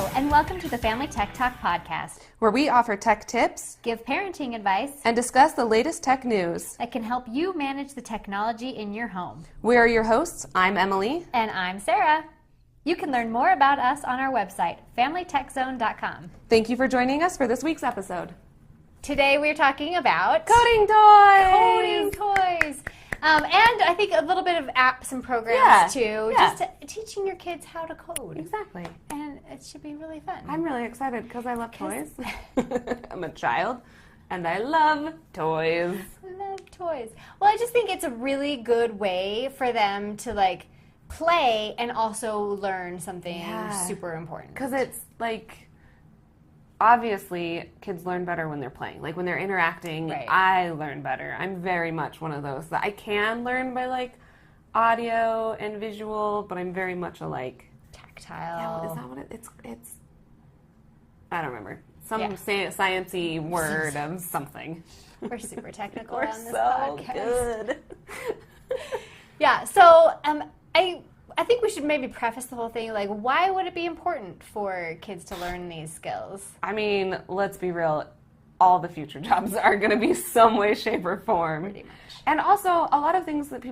Hello, and welcome to the Family Tech Talk podcast, where we offer tech tips, give parenting advice, and discuss the latest tech news that can help you manage the technology in your home. We are your hosts. I'm Emily. And I'm Sarah. You can learn more about us on our website, FamilyTechZone.com. Thank you for joining us for this week's episode. Today we're talking about coding toys. And I think a little bit of apps and programs too, just teaching your kids how to code. Exactly. And it should be really fun. I'm really excited because I love toys. I'm a child and I love toys. I love toys. Well, I just think it's a really good way for them to play and also learn something super important. Because it's obviously, kids learn better when they're playing. When they're interacting, right. I learn better. I'm very much one of those that I can learn by, audio and visual, but I'm very much a, tactile. Yeah, is that what it's I don't remember. Some science-y word of something. We're super technical We're on this so podcast. Good. Yeah, so I think we should maybe preface the whole thing, why would it be important for kids to learn these skills? I mean, let's be real. All the future jobs are going to be some way, shape, or form. Pretty much. And also, a lot of things that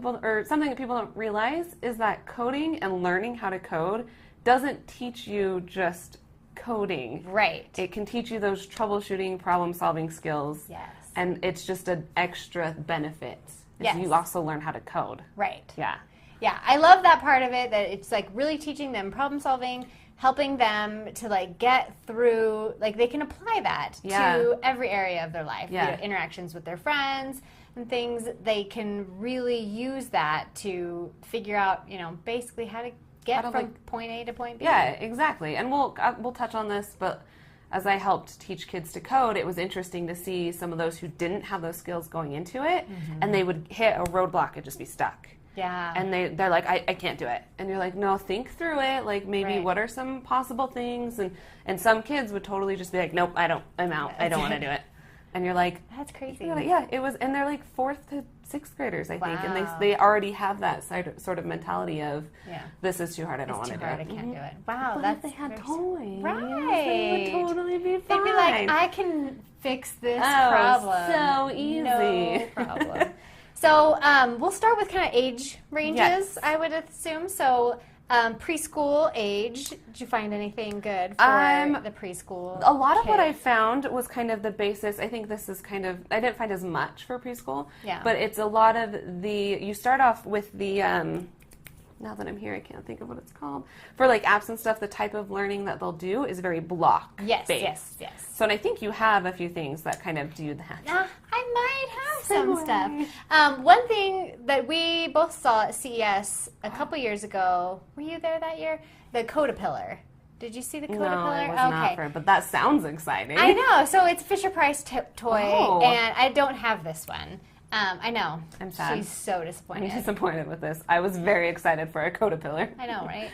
something that people don't realize is that coding and learning how to code doesn't teach you just coding. Right. It can teach you those troubleshooting, problem-solving skills. Yes. And it's just an extra benefit. Yes. You also learn how to code. Right. Yeah. Yeah, I love that part of it, that it's really teaching them problem solving, helping them to get through, they can apply that to every area of their life. Yeah. Interactions with their friends and things, they can really use that to figure out, basically how to get from point A to point B. Yeah, exactly. And we'll touch on this, but as I helped teach kids to code, it was interesting to see some of those who didn't have those skills going into it, and they would hit a roadblock and just be stuck. Yeah. And they're like, I can't do it. And you're like, no, think through it. Maybe Right. what are some possible things? And some kids would totally just be like, nope, I'm out. I don't want to do it. And you're like, that's crazy. Yeah, it was, and they're 4th to 6th graders, I think. And Wow. they already have that sort of mentality of, this is too hard, I don't want to do I it. can't do it. Wow, But that's if they had very toys, right. they would totally be fine. They'd be like, I can fix this problem. So easy. No problem. So we'll start with kind of age ranges, Yes. I would assume. So preschool age, did you find anything good for the preschool? A lot of what I kids? found was kind of the basis. I think this is kind of, I didn't find as much for preschool, Yeah. but it's a lot of you start off with the, now that I'm here, I can't think of what it's called. For apps and stuff, the type of learning that they'll do is very block-based. Yes. So and I think you have a few things that kind of do that. I might have some stuff. One thing that we both saw at CES a couple years ago, were you there that year? The Codapillar. Did you see the Codapillar? No, I was not for it, but that sounds exciting. I know. So it's Fisher-Price toy, and I don't have this one. I know. I'm sad. She's so disappointed. I'm disappointed with this. I was very excited for a Codapillar. I know, right?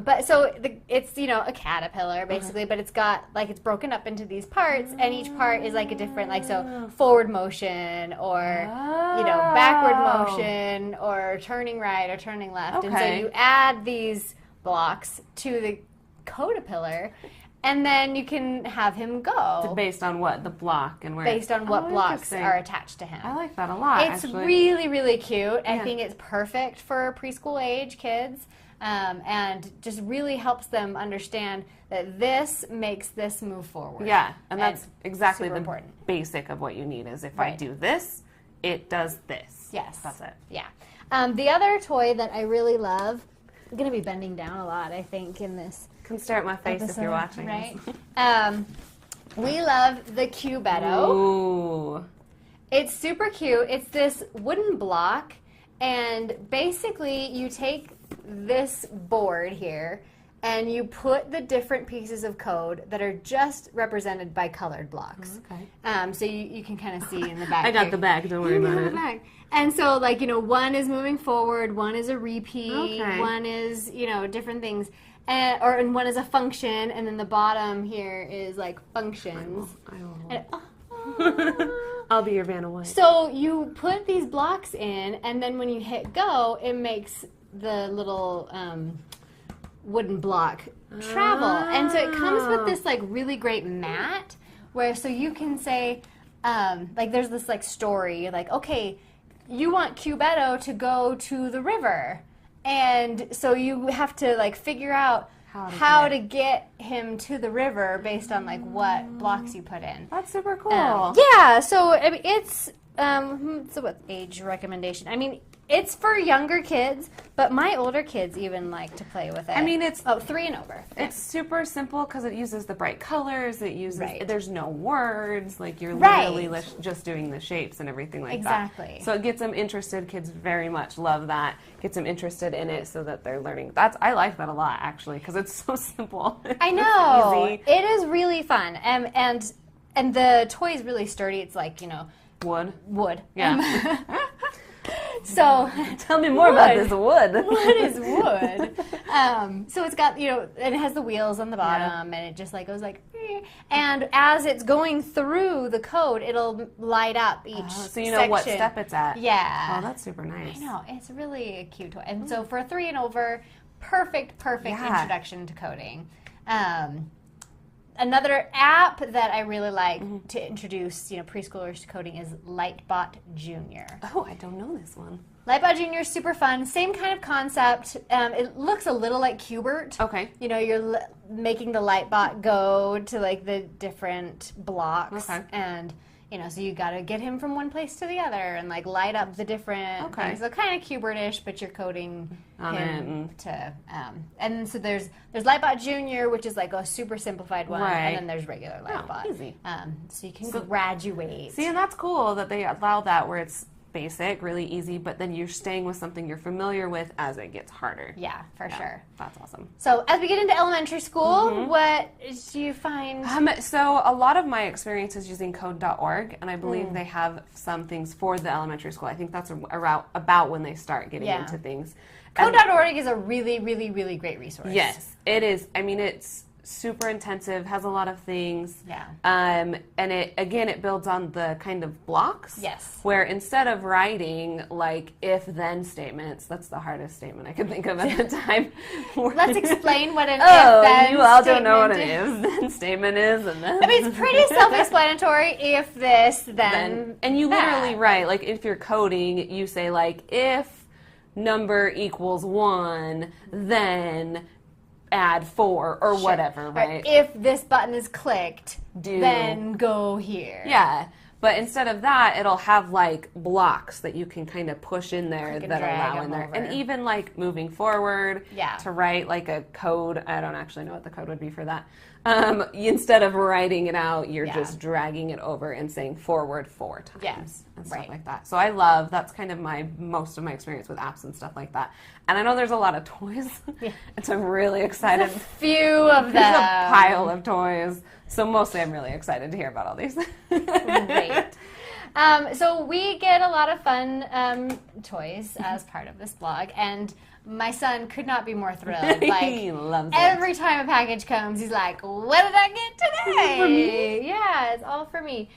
But so it's a caterpillar basically, but it's got it's broken up into these parts, and each part is a different so forward motion or backward motion or turning right or turning left, and so you add these blocks to the Codapillar. And then you can have him go. It's based on what? The block and where? Based on what blocks are attached to him. I like that a lot, It's actually. really, really cute. I think it's perfect for preschool age kids. And just really helps them understand that this makes this move forward. Yeah, and that's exactly the important. basic of what you need is if I do this, it does this. Yes. That's it. Yeah. The other toy that I really love, I'm going to be bending down a lot, I think, in this Can stare at my face episode, if you're watching. Right? We love the Cubetto. Ooh. It's super cute. It's this wooden block, and basically you take this board here and you put the different pieces of code that are just represented by colored blocks. Okay. So you can kind of see in the back. I got here. the bag, don't worry about it. Back. And so one is moving forward, one is a repeat, one is, different things. And one is a function, and then the bottom here is functions. I'll be your Vanna White. So you put these blocks in, and then when you hit go, it makes the little wooden block travel. And so it comes with this like really great mat where so you can say like there's this like story like, okay, you want Cubetto to go to the river, and so you have to like figure out how to get him to the river based on like what blocks you put in. That's super cool. Yeah, so I mean, it's so what age recommendation? I mean, it's for younger kids, but my older kids even like to play with it. I mean, it's 3 and over. It's super simple because it uses the bright colors. It uses there's no words. Like you're literally just doing the shapes and everything like that. Exactly. So it gets them interested. Kids very much love that. Gets them interested in it so that they're learning. I like that a lot actually because it's so simple. I know. Easy. It is really fun, and the toy is really sturdy. It's like wood. Yeah. So tell me more about this wood. What is wood? So it's got, and it has the wheels on the bottom, and it just like goes like, and as it's going through the code, it'll light up each so you know what step it's at. Yeah. Oh, that's super nice. I know. It's really a cute toy. And so for 3 and over, perfect introduction to coding. Another app that I really like to introduce, preschoolers to coding is Lightbot Junior. Oh, I don't know this one. Lightbot Junior is super fun. Same kind of concept. It looks a little like Qbert. Okay. You're making the Lightbot go to like the different blocks. Okay. And so you got to get him from one place to the other and like light up the different things. So kind of Qbert-ish, but you're coding him to. And so there's Lightbot Junior, which is like a super simplified one, and then there's regular Lightbot. Oh, easy. So you can graduate. See, and that's cool that they allow that where it's basic, really easy, but then you're staying with something you're familiar with as it gets harder. Yeah, for sure. That's awesome. So as we get into elementary school, what do you find? So a lot of my experience is using code.org, and I believe they have some things for the elementary school. I think that's about when they start getting into things. Code.org is a really, really, really great resource. Yes, it is. I mean, it's super intensive, has a lot of things. Yeah. And it builds on the kind of blocks. Yes. Where instead of writing like if-then statements, that's the hardest statement I could think of at the time. Let's explain what an if-then you all don't statement know what an if-then statement is. And then I mean, it's pretty self-explanatory. If this, then and you that. literally write, like if you're coding, you say like if number equals 1, then add 4 or whatever, right? Or if this button is clicked, then go here. Yeah. But instead of that, it'll have like blocks that you can kind of push in there that allow in there. Over. And even like moving forward to write like a code. I don't actually know what the code would be for that. Instead of writing it out, you're just dragging it over and saying forward 4 times and stuff like that. So I love, that's kind of most of my experience with apps and stuff like that. And I know there's a lot of toys. And so I'm really excited. There's a few of them. There's a pile of toys. So mostly I'm really excited to hear about all these. Great. So we get a lot of fun toys as part of this blog, and my son could not be more thrilled. Like, he loves it. Every time a package comes, he's like, "What did I get today?" For me? Yeah, it's all for me.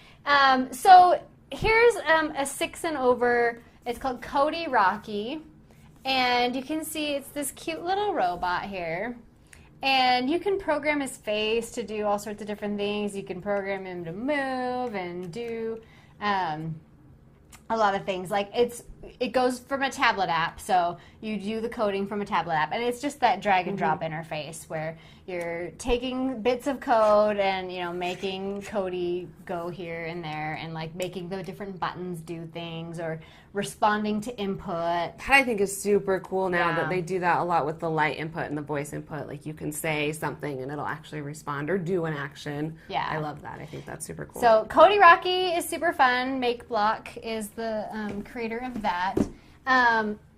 So here's a 6 and over. It's called Cody Rocky, and you can see it's this cute little robot here. And you can program his face to do all sorts of different things. You can program him to move and do a lot of things. Like it goes from a tablet app, so you do the coding from a tablet app, and it's just that drag and drop interface where you're taking bits of code and making Cody go here and there, and like making the different buttons do things or responding to input. That I think is super cool now that they do that a lot with the light input and the voice input. Like you can say something and it'll actually respond or do an action. Yeah. I love that. I think that's super cool. So Cody Rocky is super fun. MakeBlock is the creator of that.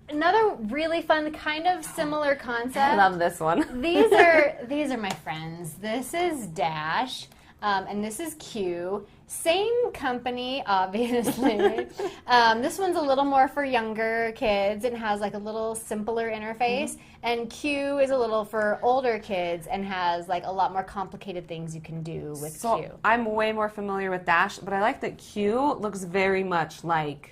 Another really fun, kind of similar concept. I love this one. These are my friends. This is Dash, and this is Q. Same company, obviously. This one's a little more for younger kids and has like a little simpler interface. And Q is a little for older kids and has like a lot more complicated things you can do with Q. I'm way more familiar with Dash, but I like that Q looks very much like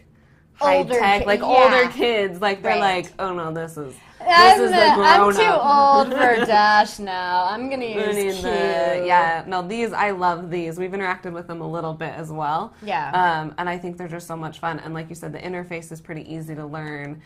high tech, like older kids. Like they're like, oh no, this is the grown-up. I'm too old for Dash now. I'm gonna use Q. I love these. We've interacted with them a little bit as well. Yeah. And I think they're just so much fun. And like you said, the interface is pretty easy to learn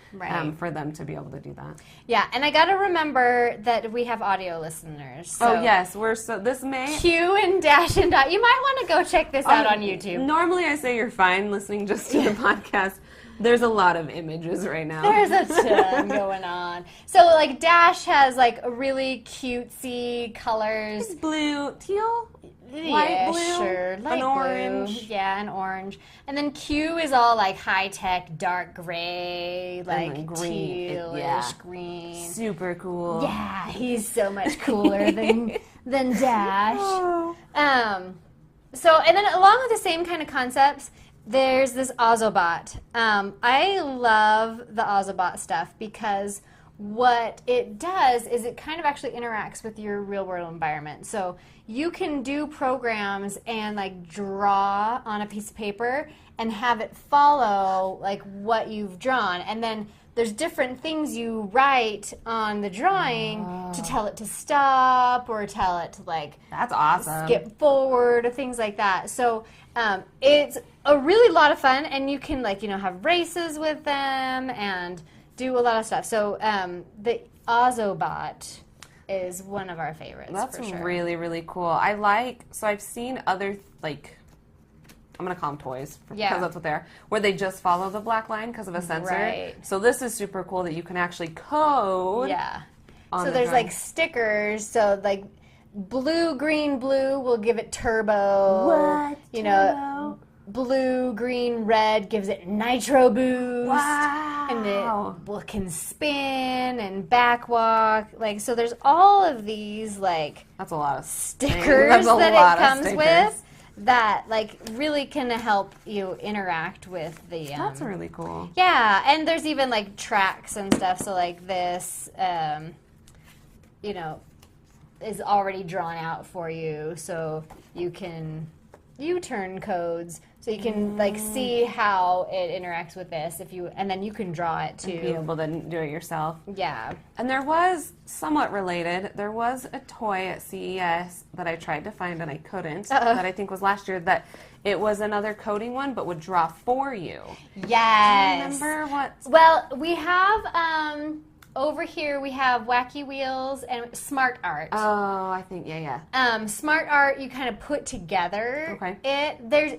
for them to be able to do that. Yeah, and I gotta remember that we have audio listeners. So yes, Q and Dash and Dot. You might want to go check this out on YouTube. Normally I say you're fine listening just to the podcast. There's a lot of images right now. There's a ton going on. So, like, Dash has, like, a really cutesy colors. It's blue, teal, light blue, sure. Light an blue. orange. Yeah, an orange. And then Q is all, like, high-tech, dark gray, like, green, tealish green. Super cool. Yeah, he's so much cooler than Dash. Oh. So, and then along with the same kind of concepts, there's this Ozobot. I love the Ozobot stuff because what it does is it kind of actually interacts with your real world environment. So you can do programs and like draw on a piece of paper and have it follow like what you've drawn. And then there's different things you write on the drawing to tell it to stop or tell it to like that's awesome. Skip forward or things like that. So it's a really lot of fun, and you can like have races with them and do a lot of stuff. So the Ozobot is one of our favorites. That's for sure. really, really cool. So I've seen other like, I'm going to call them toys because that's what they are, where they just follow the black line because of a sensor. Right. So this is super cool that you can actually code. Yeah. So there's like stickers. So like blue, green, blue will give it turbo. What? Turbo? Blue, green, red gives it nitro boost. Wow. And it can spin and backwalk. Like, so there's all of these like that's a lot of stickers that it comes with that like really can help you interact with the that's really cool. Yeah, and there's even like tracks and stuff. So like this is already drawn out for you, so you can U-turn codes, so you can like see how it interacts with this and then you can draw it too. And be able to do it yourself. Yeah. And there was somewhat related. There was a toy at CES that I tried to find and I couldn't. That I think was last year. That it was another coding one, but would draw for you. Yes. Do you remember what? Well, we have. Over here we have Wacky Wheels and Smart Art. Oh, I think Smart Art you kind of put together. Okay.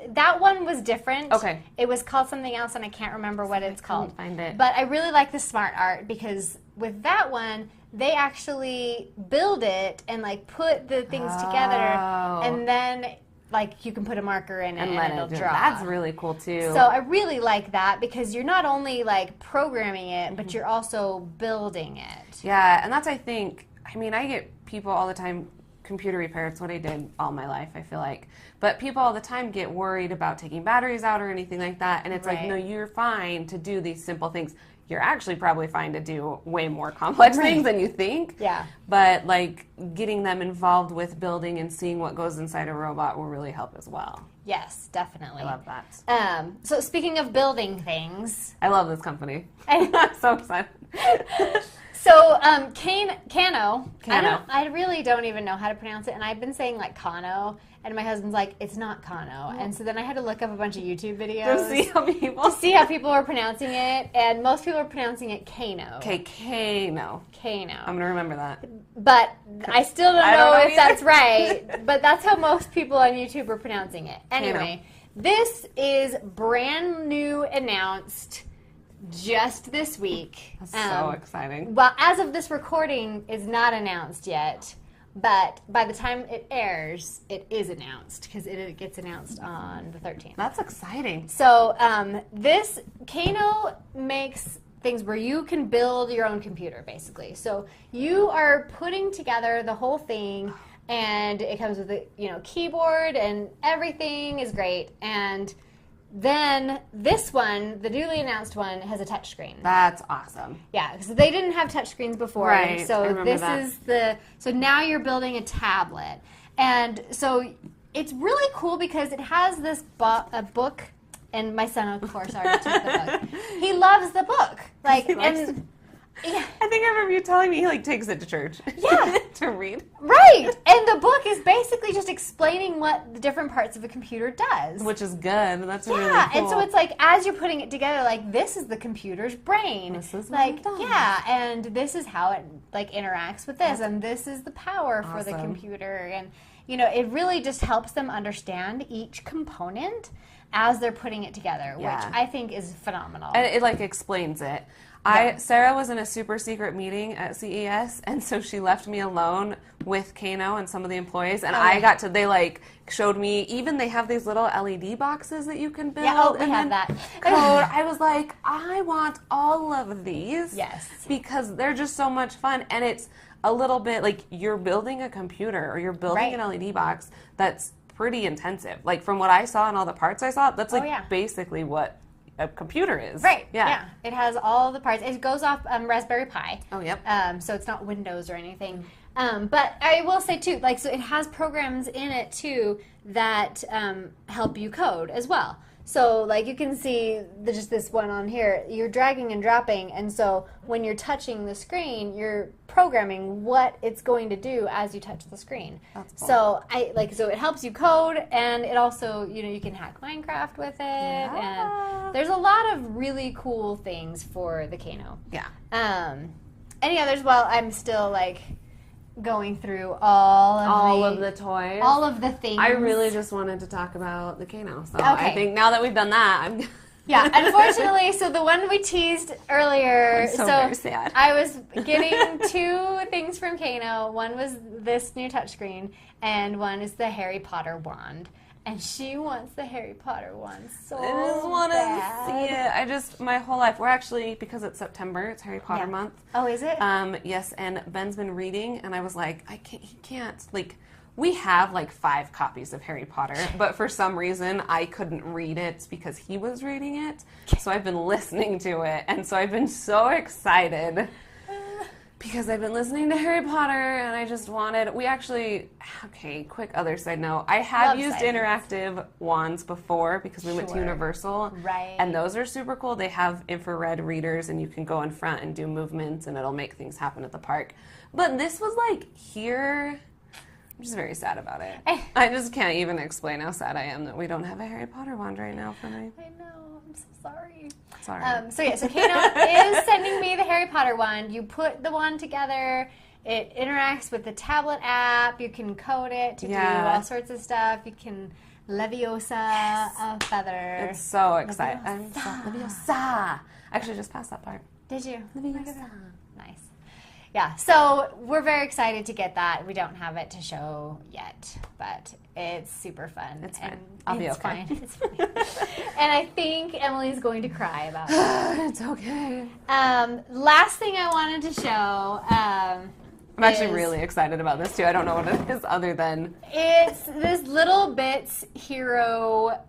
That one was different. Okay. It was called something else and I can't remember what it's called. Find it. But I really like the Smart Art because with that one they actually build it and like put the things together and then like you can put a marker in it and it'll draw. That's really cool too. So I really like that because you're not only like programming it, but you're also building it. Yeah, and that's I get people all the time, computer repair, it's what I did all my life, I feel like. But people all the time get worried about taking batteries out or anything like that, and it's like, no, you're fine to do these simple things. You're actually probably fine to do way more complex things than you think. Yeah. But like getting them involved with building and seeing what goes inside a robot will really help as well. Yes, definitely. I love that. So speaking of building things, I love this company. I'm so excited. So Kano. I really don't even know how to pronounce it, and I've been saying like Kano. And my husband's like, it's not Kano. And so then I had to look up a bunch of YouTube videos to see how people were pronouncing it. And most people are pronouncing it Kano. Okay, Kano. I'm going to remember that. But I still don't know if that's right. But that's how most people on YouTube are pronouncing it. Anyway, this is brand new announced just this week. That's so exciting. Well, as of this recording, it's not announced yet. But by the time it airs, it is announced because it gets announced on the 13th. That's exciting. So this Kano makes things where you can build your own computer, basically. So you are putting together the whole thing, and it comes with a keyboard, and everything is great. And then this one, the newly announced one, has a touchscreen. That's awesome. Yeah, because they didn't have touchscreen before. Right. So so now you're building a tablet. And so it's really cool because it has this a book And my son, of course, already took the book. He loves the book. Like, and... Yeah. I think I remember you telling me he takes it to church. Yeah. To read. Right. And the book is basically just explaining what the different parts of a computer does. Which is good. That's really cool. Yeah. And so it's like, as you're putting it together, like, this is the computer's brain. This is like, yeah. And this is how it, like, interacts with this. And this is the power for the computer. And, it really just helps them understand each component as they're putting it together, which I think is phenomenal. And it, like, explains it. Sarah was in a super secret meeting at CES, and so she left me alone with Kano and some of the employees, and they, like, showed me, even they have these little LED boxes that you can build. Yeah, we have that. Code. I was like, I want all of these. Yes. Because they're just so much fun, and it's a little bit, like, you're building a computer, or you're building an LED box that's pretty intensive. Like, from what I saw and all the parts I saw, that's, like, basically what a computer is. Right. Yeah. It has all the parts. It goes off Raspberry Pi. Oh, yep. So it's not Windows or anything. But I will say, too, like, so it has programs in it, too, that help you code as well. So, like, you can see just this one on here. You're dragging and dropping, and so when you're touching the screen, you're programming what it's going to do as you touch the screen. That's cool. So, so it helps you code, and it also, you can hack Minecraft with it, and there's a lot of really cool things for the Kano. Yeah. Any others? Well, I'm still, like, going through all of the toys. All of the things. I really just wanted to talk about the Kano. So I think now that we've done that, I'm... Yeah, unfortunately, so the one we teased earlier, I'm so very sad. I was getting 2 things from Kano. One was this new touchscreen, and one is the Harry Potter wand. And she wants the Harry Potter wand so bad. I just want to see it. My whole life, we're actually, because it's September, it's Harry Potter month. Oh, is it? Yes, and Ben's been reading, and I was like, he can't, like, we have, like, 5 copies of Harry Potter, but for some reason, I couldn't read it because he was reading it, so I've been listening to it, and so I've been so excited. Because I've been listening to Harry Potter, and I just wanted... quick other side note. I have used interactive wands before because we went to Universal. Right. And those are super cool. They have infrared readers, and you can go in front and do movements, and it'll make things happen at the park. But this was, like, here... I'm just very sad about it. I just can't even explain how sad I am that we don't have a Harry Potter wand right now for me. I know. I'm so sorry. Sorry. So Kano is sending me the Harry Potter wand. You put the wand together. It interacts with the tablet app. You can code it to do all sorts of stuff. You can Leviosa a feather. It's so exciting. Leviosa. Actually, just passed that part. Did you? Leviosa. Nice. Yeah, so we're very excited to get that. We don't have it to show yet, but it's super fun. It's fine. I'll be okay. It's fine. And I think Emily's going to cry about it. It's okay. Last thing I wanted to show I'm actually really excited about this, too. I don't know what it is other than... It's this Little Bits hero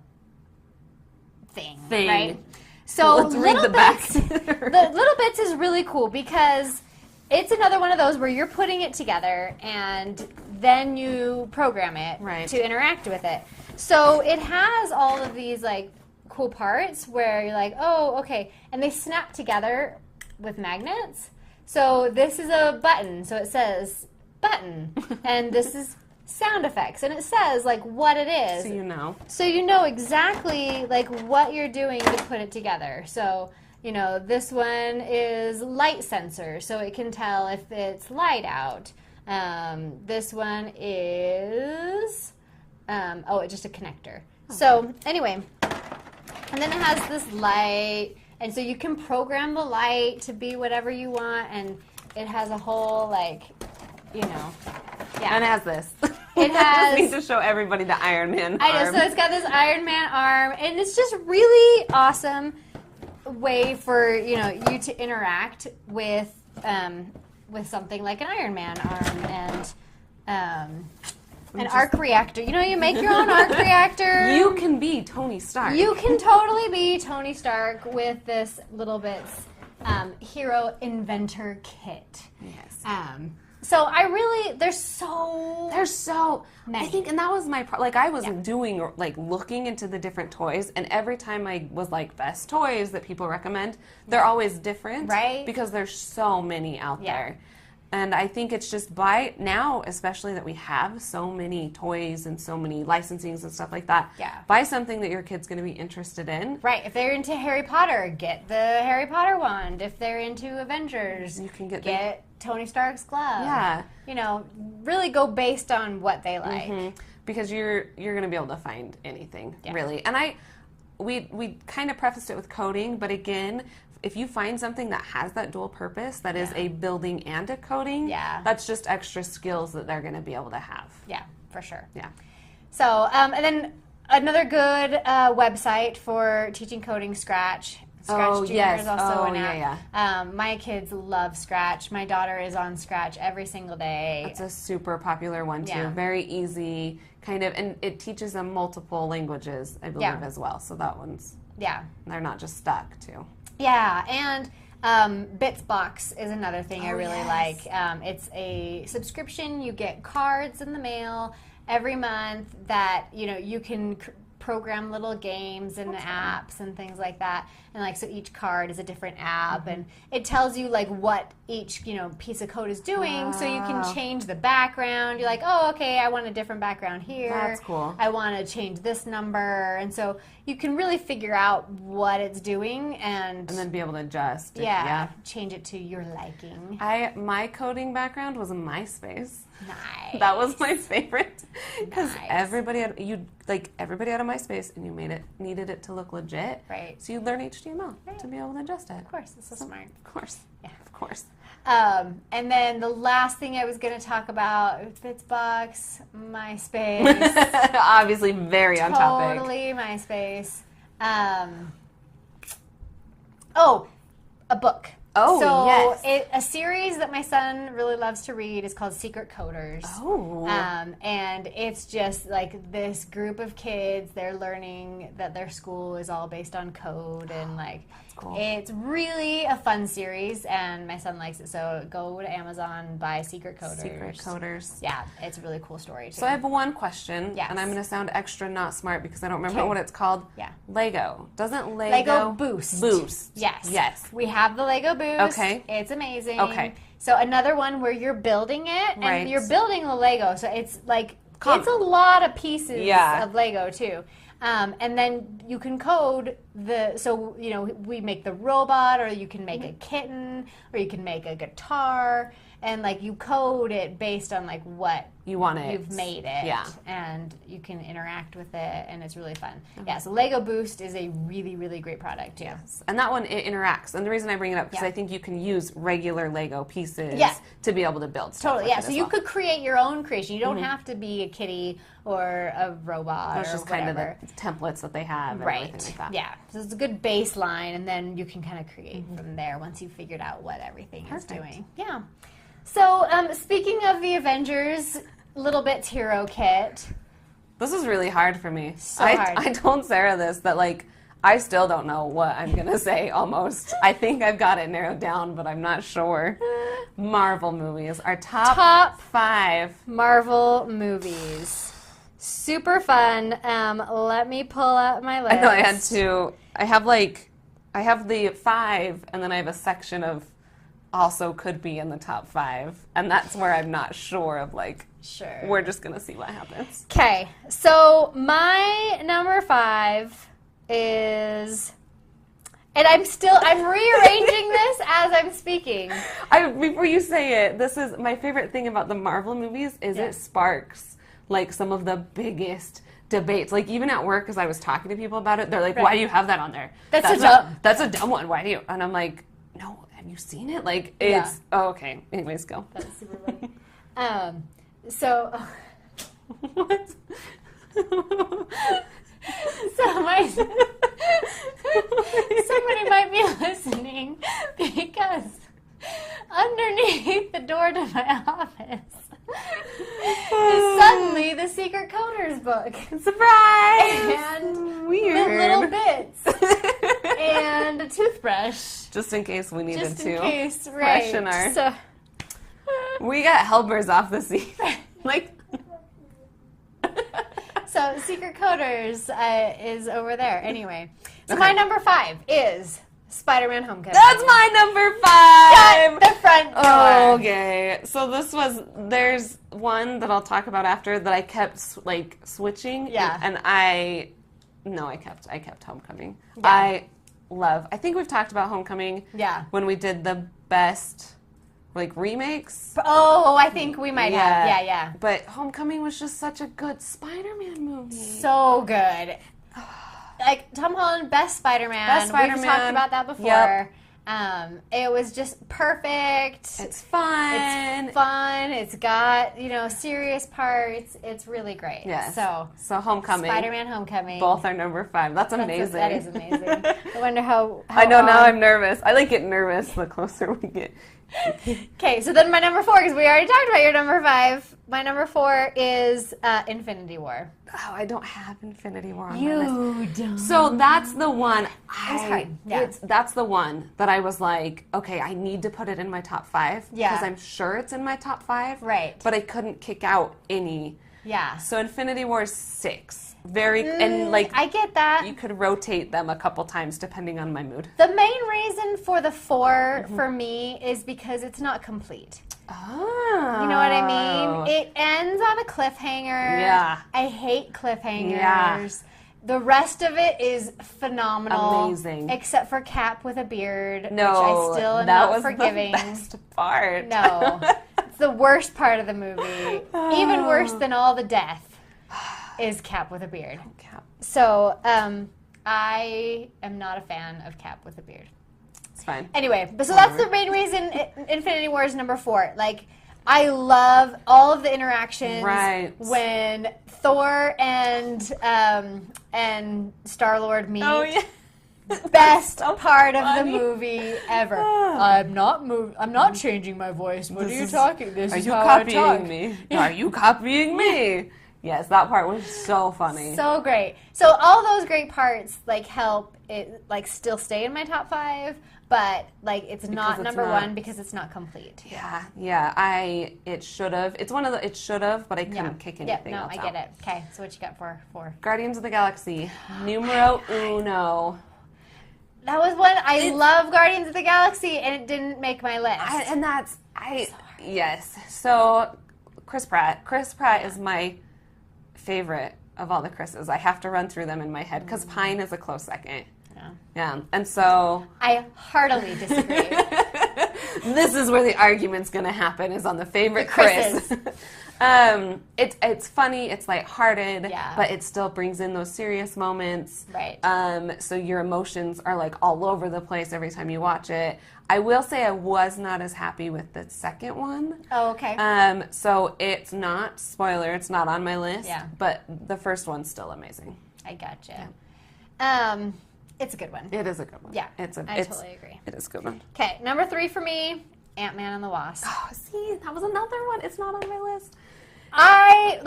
thing. Right? So let's read the back. The Little Bits is really cool because... It's another one of those where you're putting it together and then you program it to interact with it. So it has all of these like cool parts where you're like, oh, okay. And they snap together with magnets. So this is a button. So it says button. And this is sound effects. And it says like what it is. So you know. So you know exactly like what you're doing to put it together. So... this one is light sensor, so it can tell if it's light out. This one is, it's just a connector. So anyway, and then it has this light, and so you can program the light to be whatever you want, and it has a whole, And it has this. It has... I just need to show everybody the Iron Man arm. I know, so it's got this Iron Man arm, and it's just really awesome way for you to interact with something like an Iron Man arm and an arc reactor. You make your own arc reactor. You can be Tony Stark. You can totally be Tony Stark with this Little Bits Hero Inventor Kit. Yes. So there's so many. I think, and that was my like I was doing like looking into the different toys, and every time I was like best toys that people recommend, they're always different, right? Because there's so many out there. And I think it's just by now, especially that we have so many toys and so many licensings and stuff like that. Yeah. Buy something that your kid's going to be interested in. Right. If they're into Harry Potter, get the Harry Potter wand. If they're into Avengers, you can get Tony Stark's glove. Yeah. You know, really go based on what they like. Because you're going to be able to find anything, really. And we kind of prefaced it with coding, but again, if you find something that has that dual purpose, that is a building and a coding, that's just extra skills that they're going to be able to have. Yeah, for sure. Yeah. So, and then another good website for teaching coding, Scratch. Scratch Junior is also an app. My kids love Scratch. My daughter is on Scratch every single day. It's a super popular one, too. Yeah. Very easy, kind of, and it teaches them multiple languages, I believe, as well. So that one's, they're not just stuck, too. Yeah, and Bitsbox is another thing I really like. It's a subscription. You get cards in the mail every month that, you can program little games and apps and things like that. And like, so each card is a different app, and it tells you like what each, piece of code is doing. So you can change the background. You're like, oh, okay, I want a different background here. That's cool. I want to change this number. And so you can really figure out what it's doing and then be able to adjust. Change it to your liking. My coding background was in MySpace. Nice. That was my favorite because everybody had everybody had a MySpace, and you needed it to look legit. Right. So you learn HTML to be able to adjust it. Of course, it's so smart. Of course. Yeah, of course. And then the last thing I was going to talk about, Bitsbox, MySpace. Obviously, very on topic. Totally MySpace. A book. Oh, so yes. A series that my son really loves to read is called Secret Coders. Oh. And it's just like this group of kids, they're learning that their school is all based on code, and like, that's cool. It's really a fun series, and my son likes it. So go to Amazon, buy Secret Coders. Secret Coders. Yeah, it's a really cool story too. So I have one question, yes. and I'm going to sound extra not smart because I don't remember what it's called. Yeah. Lego. Doesn't Lego Boost. Boost. Yes. Yes. We have the Lego Boost. Okay. It's amazing. Okay. So another one where you're building it, and you're building the Lego. So it's like, it's a lot of pieces of Lego too. And then you can code we make the robot, or you can make a kitten, or you can make a guitar, and like you code it based on like what you want it. You've made it. Yeah. And you can interact with it, and it's really fun. Yeah, so Lego Boost is a really, really great product too. Yes. And that one, it interacts. And the reason I bring it up, because I think you can use regular Lego pieces to be able to build stuff. Totally, so you could create your own creation. You don't have to be a kitty or a robot or just whatever. kind of the templates that they have and everything like that. Yeah, so it's a good baseline, and then you can kind of create from there once you've figured out what everything is doing. Yeah. So, speaking of the Avengers Little Bits Hero Kit. This is really hard for me. So hard. I told Sarah this, that like, I still don't know what I'm going to say almost. I think I've got it narrowed down, but I'm not sure. Marvel movies. Our top 5 Marvel movies. Super fun. Let me pull out my list. I know I have the 5, and then I have a section of also could be in the top 5, and that's where I'm not sure of like. Sure. We're just gonna see what happens. Okay, so my number 5 is, and I'm rearranging this as I'm speaking. Before you say it, this is my favorite thing about the Marvel movies is it sparks like some of the biggest debates. Like even at work, as I was talking to people about it, they're like, "Why do you have that on there? That's a dumb one. Why do you?" And I'm like, "No, have you seen it? Like it's okay." Anyways, go. That's super funny. So what? Somebody might be listening because underneath the door to my office is suddenly the Secret Coders book. Surprise! And weird. The little bits. And a toothbrush. Just in case we needed to. Just in case, right. Freshen our... So, We got helpers off the scene. Like. So Secret Coders is over there. Anyway, so my number 5 is Spider-Man: Homecoming. That's my number 5. Shut the front door. Okay, so there's one that I'll talk about after that I kept switching. Yeah. And I kept Homecoming. Yeah. I think we've talked about Homecoming. Yeah. When we did the best remakes. Oh, I think we might have. Yeah. But Homecoming was just such a good Spider-Man movie. So good. Like Tom Holland, best Spider-Man. We've talked about that before. Yep. It was just perfect. It's fun. It's got, serious parts. It's really great. Yes. So Homecoming. Spider-Man: Homecoming. Both are number 5. That's amazing. That is amazing. I wonder how I know now I'm nervous. I get nervous the closer we get. Okay, so then my number 4, because we already talked about your number 5. My number 4 is Infinity War. Oh, I don't have Infinity War on my You list. don't. So that's the one. That's the one that I was like, okay, I need to put it in my top 5. Yeah. Because I'm sure it's in my top 5. Right. But I couldn't kick out any. Yeah. So Infinity War is 6. I get that. You could rotate them a couple times depending on my mood. The main reason for the 4 for me is because it's not complete. Oh. You know what I mean? It ends on a cliffhanger. Yeah. I hate cliffhangers. Yeah. The rest of it is phenomenal. Amazing. Except for Cap with a beard, which No, I still am that not was forgiving. the best part. No. It's the worst part of the movie. Even worse than all the death is Cap with a beard. Oh, Cap. So, I am not a fan of Cap with a beard. It's fine. Anyway, so that's the main reason Infinity War is number 4. Like, I love all of the interactions when Thor and Star-Lord meet. Oh, yeah. Best part of the movie ever. I'm not changing my voice. What are you talking? This is how I talk. Are you copying me? Are you copying me? Yes, that part was so funny. So great. So all those great parts help it still stay in my top 5, but it's not number 1 because it's not complete. Yeah. It should have. It's one of the. It should have, but I couldn't kick anything else I get it. Okay, so what you got for 4? Guardians of the Galaxy, numero uno. That was one. I love Guardians of the Galaxy, and it didn't make my list. Yes. So Chris Pratt. Chris Pratt is my favorite of all the Chris's. I have to run through them in my head because Pine is a close second. Yeah. And so I heartily disagree. This is where the argument's going to happen, is on the favorite Chris. It's funny, it's lighthearted, but it still brings in those serious moments. Right. So your emotions are all over the place every time you watch it. I will say I was not as happy with the second one. Oh, okay. So it's not, spoiler, it's not on my list. Yeah. But the first one's still amazing. I gotcha. Yeah. It's a good one. It is a good one. Yeah. I totally agree. It is a good one. Okay, number 3 for me, Ant-Man and the Wasp. Oh, see, that was another one. It's not on my list. I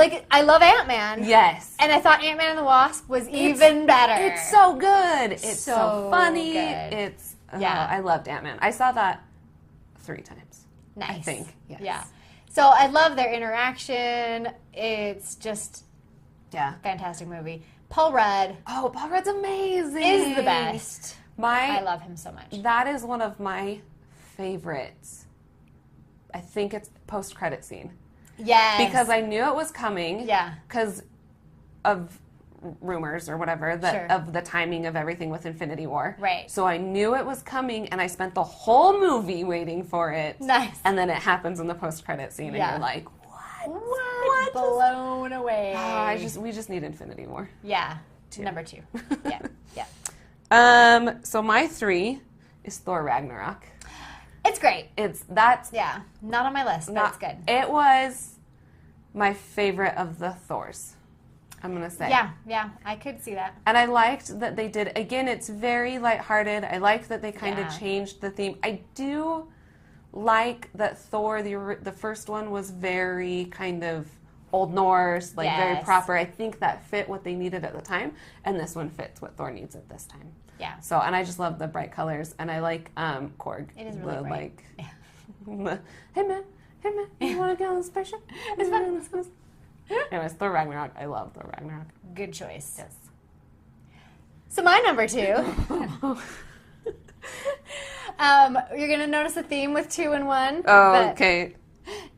love Ant-Man. Yes. And I thought Ant-Man and the Wasp was even better. It's so good. It's so funny. Good. It's I loved Ant-Man. I saw that 3 times. Nice. I think. Yes. Yeah. So I love their interaction. It's just fantastic movie. Paul Rudd. Oh, Paul Rudd's amazing. Is the best. I love him so much. That is one of my favorites. I think it's post-credit scene. Yes. Because I knew it was coming. Yeah. Because of rumors or whatever of the timing of everything with Infinity War. Right. So I knew it was coming, and I spent the whole movie waiting for it. Nice. And then it happens in the post-credit scene, and you're like, what? Blown away. We just need Infinity War. Yeah. Number 2. Yeah. So my 3 is Thor Ragnarok. It's great. That's not on my list, but it's good. It was my favorite of the Thors, I'm going to say. Yeah, I could see that. And I liked that they did, again, it's very lighthearted. I liked that they kind of changed the theme. I do like that Thor, the first one, was very kind of Old Norse, very proper. I think that fit what they needed at the time, and this one fits what Thor needs at this time. Yeah. So, and I just love the bright colors, and I like Korg. It is really bright. Hey man, Hey man, you want to get on the spaceship? It's fun. Anyways, Thor Ragnarok. I love Thor Ragnarok. Good choice. Yes. So my number 2. You're going to notice a theme with 2 and 1. Oh, okay.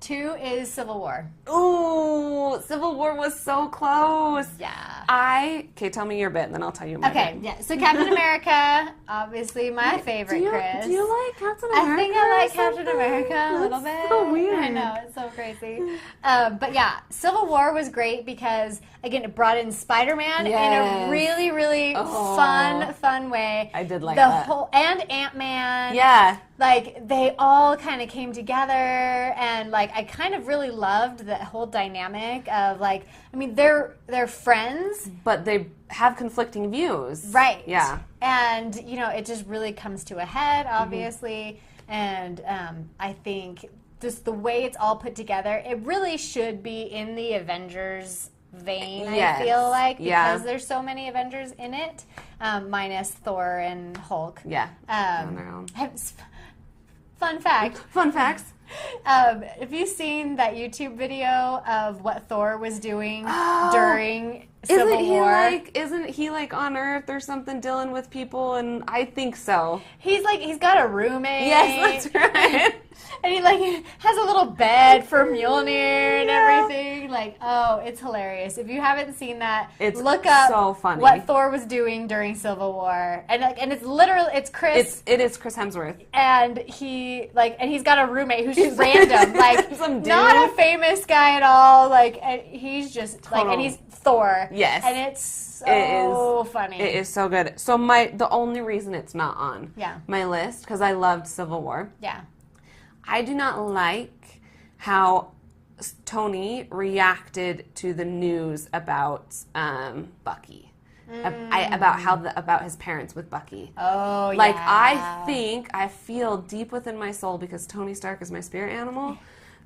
2 is Civil War. Ooh, Civil War was so close. Yeah. Okay, tell me your bit, and then I'll tell you my bit. Okay, yeah. So Captain America, obviously my favorite, Chris. Do you like Captain America? I think I like Captain America a little bit. That's so weird. I know, it's so crazy. But yeah, Civil War was great because, again, it brought in Spider-Man in a really, really fun way. I did like that. And Ant-Man. Yeah. Like, they all kind of came together, and, like, I kind of really loved the whole dynamic of, like, I mean, they're friends. But they have conflicting views. Right. Yeah. And, you know, it just really comes to a head, obviously. And I think just the way it's all put together, it really should be in the Avengers vein, I feel like, because there's so many Avengers in it, minus Thor and Hulk. Yeah. On their own. Fun fact. Fun facts. Have you seen that YouTube video of what Thor was doing during Civil War? Isn't he like on Earth or something dealing with people? And I think so. He's got a roommate. Yes, that's right. And he has a little bed for Mjolnir and everything. Like, oh, it's hilarious. If you haven't seen that, look up so funny. What Thor was doing during Civil War. And it's literally Chris. It is Chris Hemsworth. And he's got a roommate who's just random. Like, some dude. Not a famous guy at all. Like, and he's just and he's Thor. Yes. And it's so funny. It is so good. So the only reason it's not on my list, because I loved Civil War. Yeah. I do not like how Tony reacted to the news about Bucky. About his parents with Bucky. Oh, yeah. Like, I feel deep within my soul, because Tony Stark is my spirit animal,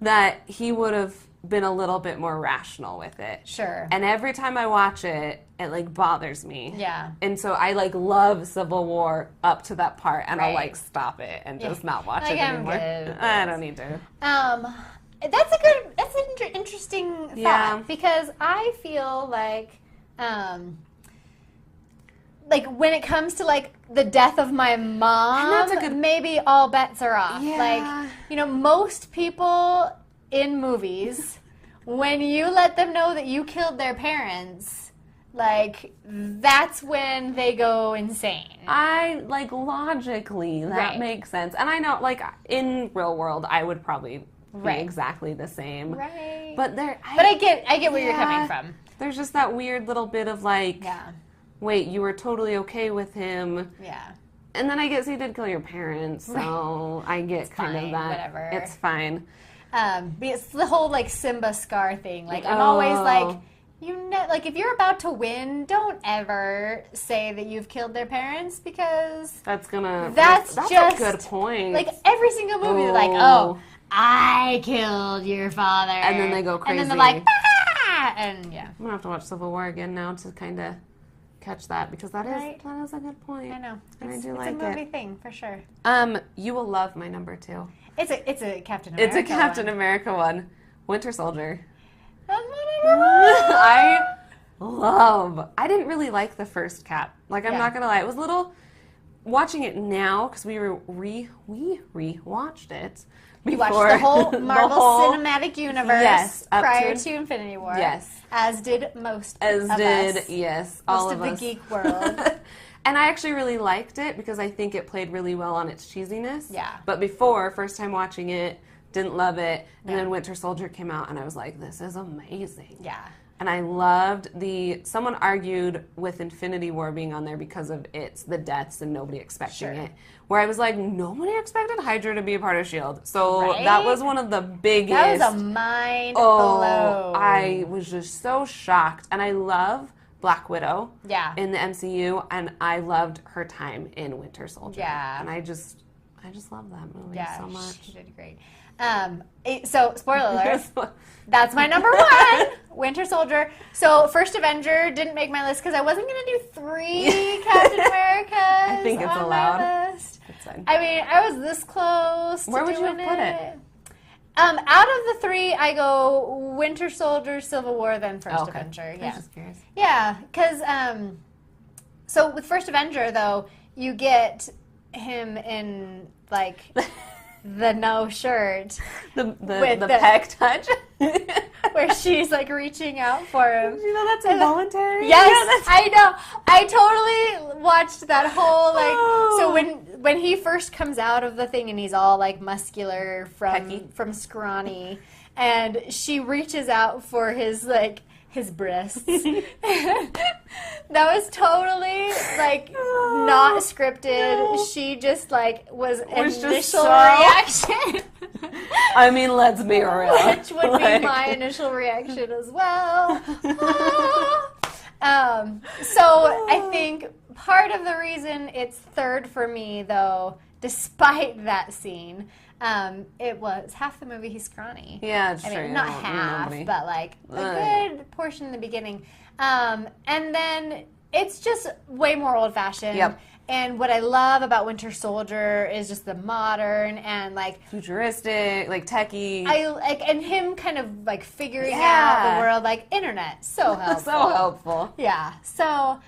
that he would have been a little bit more rational with it. Sure. And every time I watch it, it like bothers me. Yeah. And so I like love Civil War up to that part, and I'll like stop it and just not watch it anymore. I don't need to. That's an interesting thought, because I feel like when it comes to like the death of my mom, maybe all bets are off. Yeah. Like, most people in movies, when you let them know that you killed their parents, like, that's when they go insane. Logically, that makes sense. And I know, like, in real world, I would probably be exactly the same. Right. But I get where you're coming from. There's just that weird little bit of, like, wait, you were totally okay with him. Yeah. And then I guess he did kill your parents, so I get it's kind fine, of that. Whatever. It's fine. But it's the whole, like, Simba Scar thing. Like, I'm always like, if you're about to win, don't ever say that you've killed their parents, because that's just a good point. Like, every single movie, they're like, oh, I killed your father. And then they go crazy. And then they're like, ah! And, yeah. I'm going to have to watch Civil War again now to kind of catch that, because that is a good point. I know. And it's like a movie thing, for sure. You will love my number 2. It's a Captain America It's a Captain America one. Winter Soldier. That's my number 1. I didn't really like the first Cap. Like, I'm not going to lie. It was a little... Watching it now, because we rewatched it. We watched the whole Marvel Cinematic Universe prior to Infinity War. Yes. As did most of us. Most all of us. the geek world. And I actually really liked it, because I think it played really well on its cheesiness. Yeah. But before, first time watching it, didn't love it. And then Winter Soldier came out, and I was like, this is amazing. Yeah. And I loved someone argued with Infinity War being on there because of the deaths and nobody expecting it. Where I was like, nobody expected Hydra to be a part of S.H.I.E.L.D. So that was one of the biggest. That was a mind blow. I was just so shocked. And I love Black Widow in the MCU, and I loved her time in Winter Soldier. Yeah. And I just love that movie so much. She did great. So, spoiler alert, that's my number 1, Winter Soldier. So, First Avenger didn't make my list, because I wasn't going to do 3 Captain Americas I think it's on allowed. my list. It's fine. I mean, I was this close to Where would you doing have put it? Out of the three, I go Winter Soldier, Civil War, then First Avenger. Yeah. I was just curious. Yeah, because so with First Avenger though, you get him in like the no shirt, the peck touch, where she's like reaching out for him. You know that's involuntary. Yes, I know. I totally watched that whole So when he first comes out of the thing and he's all like muscular from scrawny, and she reaches out for his breasts. That was totally like not scripted. She just like was initial reaction. I mean, let's be real. Which would be my initial reaction as well. So I think part of the reason it's third for me, though, despite that scene, it was half the movie he's scrawny. Yeah, it's true. Not half, but like a good portion in the beginning. And then it's just way more old-fashioned. Yep. And what I love about Winter Soldier is just the modern and like futuristic, like techie. And him kind of like figuring out the world, like internet. So helpful. So helpful. Yeah. So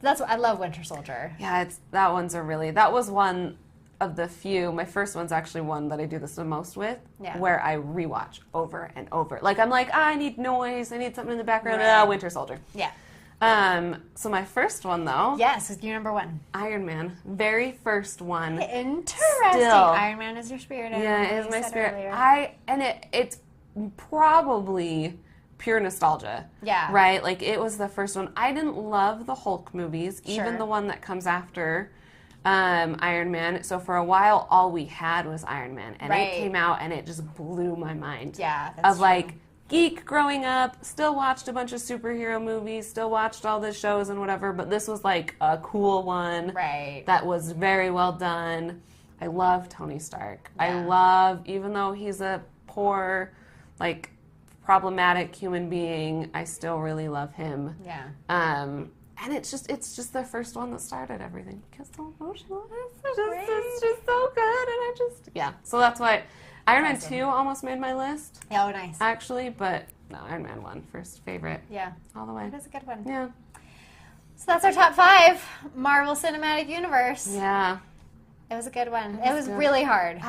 that's what I love Winter Soldier. Yeah, that was one of the few. My first one's actually one that I do this the most with, where I rewatch over and over. Like I'm like, I need noise, I need something in the background. Right. Winter Soldier. Yeah. So my first one though. Yes, it's your number one. Iron Man, very first one. Interesting. Still, Iron Man is your spirit. Yeah, it is my spirit. Earlier. It's probably pure nostalgia. Yeah. Right? Like it was the first one. I didn't love the Hulk movies, even the one that comes after Iron Man. So for a while, all we had was Iron Man, and it came out, and it just blew my mind. Yeah, that's true. Like geek growing up, still watched a bunch of superhero movies, still watched all the shows and whatever, but this was like a cool one. Right. That was very well done. I love Tony Stark. Yeah. I love, even though he's a poor, like problematic human being, I still really love him. Yeah. And it's just the first one that started everything. Because so emotional. It's just so good. And so that's why Iron Man 2 almost made my list. Oh, nice. Actually, but no, Iron Man 1, first favorite. Yeah. All the way. That's a good one. Yeah. So that's our top 5. Marvel Cinematic Universe. Yeah. It was a good one. It was really hard.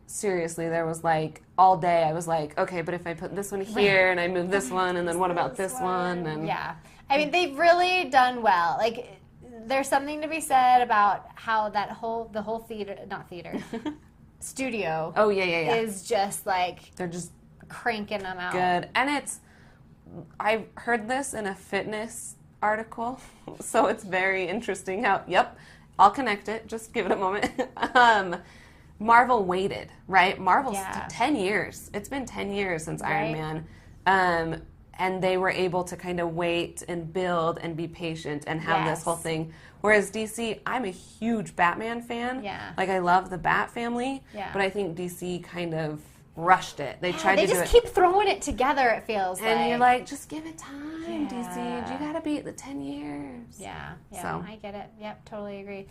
Seriously, there was like, all day I was like, okay, but if I put this one here and I move this one, and then what about this one? And yeah. I mean, they've really done well. Like, there's something to be said about how the whole studio. Oh, yeah. Is just like, they're just cranking them out. Good. And I heard this in a fitness article, so it's very interesting how, I'll connect it. Just give it a moment. Marvel waited, right? Marvel's 10 years. It's been 10 years since Iron Man. And they were able to kind of wait and build and be patient and have this whole thing. Whereas DC, I'm a huge Batman fan. Yeah. Like, I love the Bat family. Yeah. But I think DC kind of rushed it. They tried to do it. They just keep throwing it together, it feels like. And you're like, just give it time, DC. You got to beat the 10 years. Yeah, So. I get it. Yep, totally agree.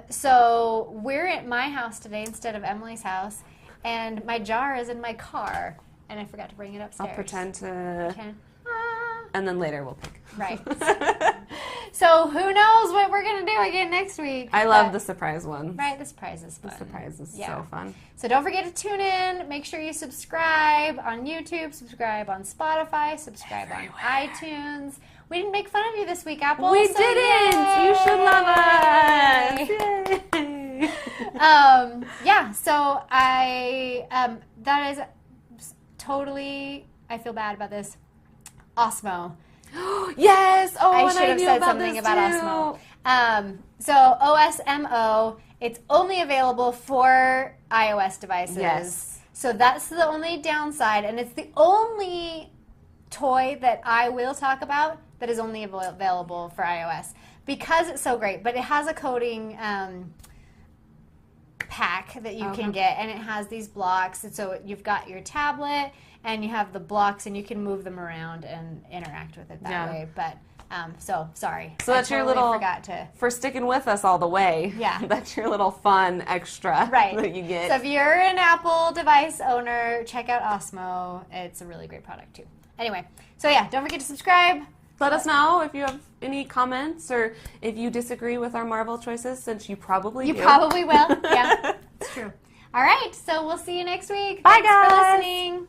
So we're at my house today instead of Emily's house, and my jar is in my car, and I forgot to bring it upstairs. I'll pretend to... Okay. And then later we'll pick. Right. So who knows what we're going to do again next week. I love the surprise one. Right, the surprise is fun. The surprise is so fun. So don't forget to tune in. Make sure you subscribe on YouTube, subscribe on Spotify, subscribe on iTunes. We didn't make fun of you this week, Apple. We so didn't. Yay. You should love us. Yay. So that is totally, I feel bad about this, Osmo. Yes. Oh, I should have said about something about too. Osmo. So OSMO, it's only available for iOS devices. Yes. So that's the only downside, and it's the only toy that I will talk about that is only available for iOS because it's so great. But it has a coding pack that you can get, and it has these blocks. And so you've got your tablet, and you have the blocks, and you can move them around and interact with it that way. But So sorry. So that's your little, for sticking with us all the way. Yeah. That's your little fun extra that you get. So if you're an Apple device owner, check out Osmo. It's a really great product too. Anyway, so yeah, don't forget to subscribe. Let us know if you have any comments or if you disagree with our Marvel choices, since you probably do. You probably will. Yeah, it's true. All right, so we'll see you next week. Bye, Thanks guys. for listening.